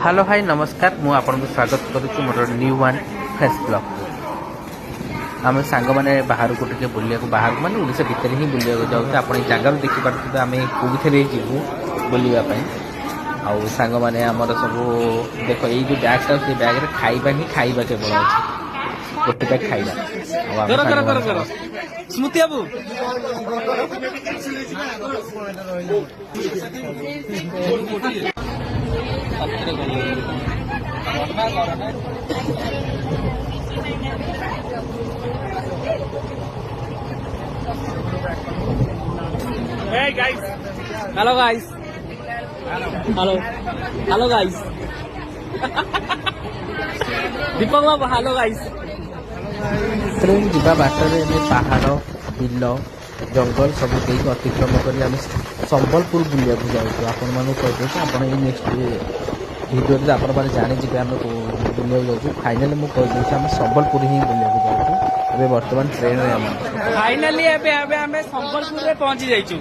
Hello भाई नमस्कार मु आपको स्वागत करुच्ची मोर न्यू वन फ्रेश ब्लॉग आम सांग मैंने बाहर को टे बुलिया बाहर माने ओडिशा भितर ही बुलिया जाऊँ आप जगह देखिपे आम कौन जीवु बुलवाई आउ सांग मैंने आमर सब देख ये जो बैग था से बैग खाइबा ही खाइबा केवल अच्छे गोटे बैग खाइबा स्मृति बाबू Hey guys. Hello guys hello hello guys Deepak बाबू हेलो गाइस ट्रेन जीवा बाटर पहाड़ बिल जंगल सब देख अतिक्रम कर संबलपुर बुलिया जाऊँ आपण मानू कहते आप नेक्स्ट भिडियो आपण मैंने जाने आम बुलिया जाऊँ फाइनाली मुझे कहीदे आम संबलपुर ही बुलिया जाऊँ बर्तमान ट्रेन फाइनाली आम संबलपुर में पहुंची जाइछु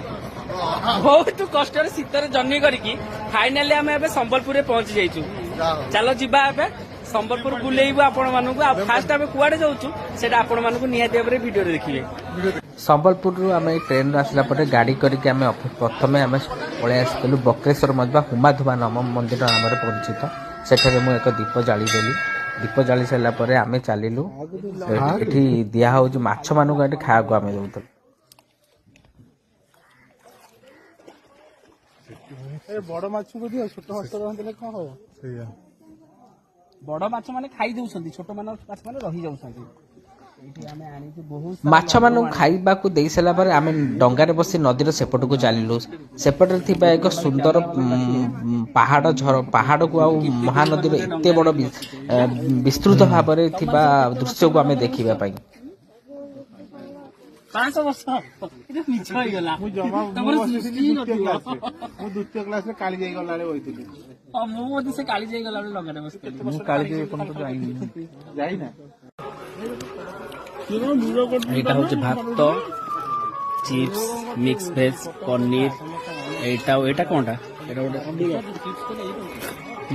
बहुत कष्ट शीतर जर्नी करके फाइनाली आम संबलपुर में पहुंची जाइछु चलो जीवा संबलपुर बुलेबू आपण मानू फास्ट आम कुआडे जाऊँ से आपण मानू निहाती भाव भिडियो देखिए संबलपुर आम ट्रेन आसला गाड़ी करके आम प्रथम आम पलि आसलु बक्रेश्वर मध्य हुमाधुमा नम मंदिर नाम परिचित सेठारे मु एक दीप जादेली दीप जाली सारापर आम चलू ये दिहौ माछ मानू खाया आम दौल बड़ माछ को दियो छोट माछ रहले कौन हो सैया बड़ माछ माने खाई दउछंती छोट माछ माने रही जाउछंती एठी आमे आनी जे बहुत माछ मानू खाइबा को देई सारा पर आम डंगारे बसी नदीर सेपट को चलू सेपटे थिबा एक सुंदर पहाड़ को महानदी एते बड़ विस्तृत भाव में थिबा दृश्य को आम देखिबा पाई 500 वर्ष इते मिछ होई गेला मु जमा मु द्वितीय क्लास रे काली जाई गला रे होइतिली मु मधे से काली जाई गला रे लगाने बसली मु काली जाई कोन तो जाई ना এইটা হচ্ছে ভাত চিপস মিক্স ভেজ পনির এইটা কোনটা এটা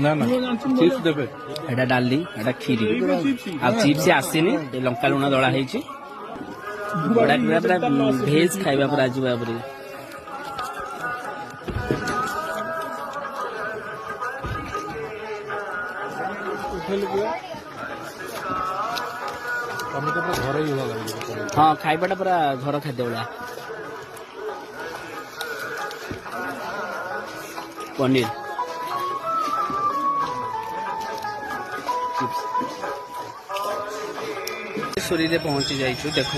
না না চিপস দেবে এটা ডালি এটা খিরি আর চিপস আসেনি লঙ্কা লুণ দলা ହେଇଛି বড়া পুরা ভেজ খাଇବା পুরা ଆଜି ଭାବରେ घर ही हुआ हाँ खाइबाटा पूरा घर खाद्य भाया पनीर सूरी पहुंची जाइछु देखु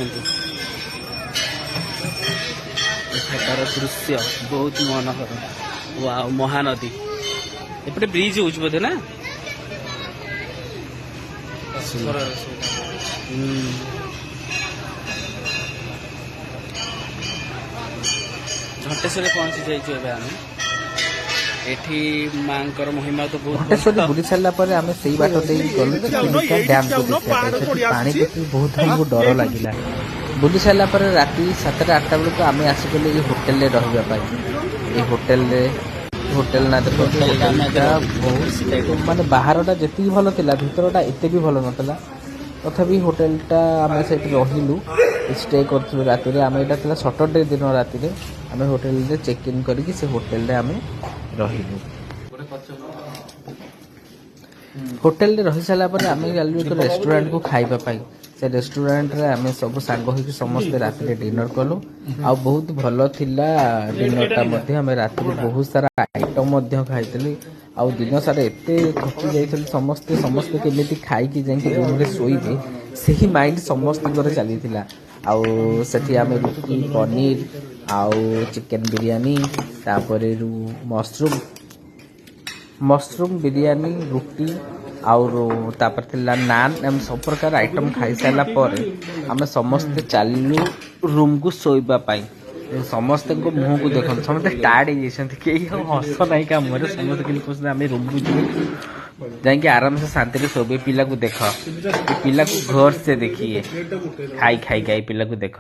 तार दृश्य बहुत मनोहर वाह महानदी एपटे ब्रिज हो बोधे ना घंटेश्वरी पहुंची जाइछु एबे आमे एठी मांकर महिमा तो बहुत घंटेश्वरी बुली सारा पर आम से बाट दे गलु चिलिका डैम को देखा पानी देखि बहुत हमको डर लगिला बुली सारा पर राति 7-8 बेलू आम आसिगले ये होटेल रे रहबा पाई ये होटेल ना देखो बहुत माने बाहरटा जेति भलो थिला भीतरटा एते भी भलो नतला तथापि होटेलटा आम से रहिलु स्टे कर राति आम यहाँ सटरडे दिन राति आम होटेल चेक इन करके से होटेल आम रहिलु होटेल रही सारा आम गलु एक रेस्टोरेंट को खाइबा पाई से रेस्टोरेंट रे आम सब सांग होइक समस्त राति डिनर कलु आ बहुत भल थिला डिनरटा मध्ये आम राति बहुत सारा आइटम मध्ये खाइतली आ दिन सारा एते थकी जाइतली समस्ते समस्ते केमिति खाइकी जाइके रूम रे सोइबे सही माइंड समस्त करे चलीथिला आउ सेठी आम रुटी पनीर आउ चिकेन बिरयानी तापरे मशरूम बिरयानी रुटी और तापर थिला नान एम सब प्रकार आइटम खाई सारा पर आम समस्ते चलू रूम को सोइबा पाई समस्त मुह को देख समस्त टायर्ड हो हस ना कम समस्त कि आम रूम को जाकि आराम से शांति सोबे पिला को देख पिला को घर से देखिए खाई खाई पिला को देख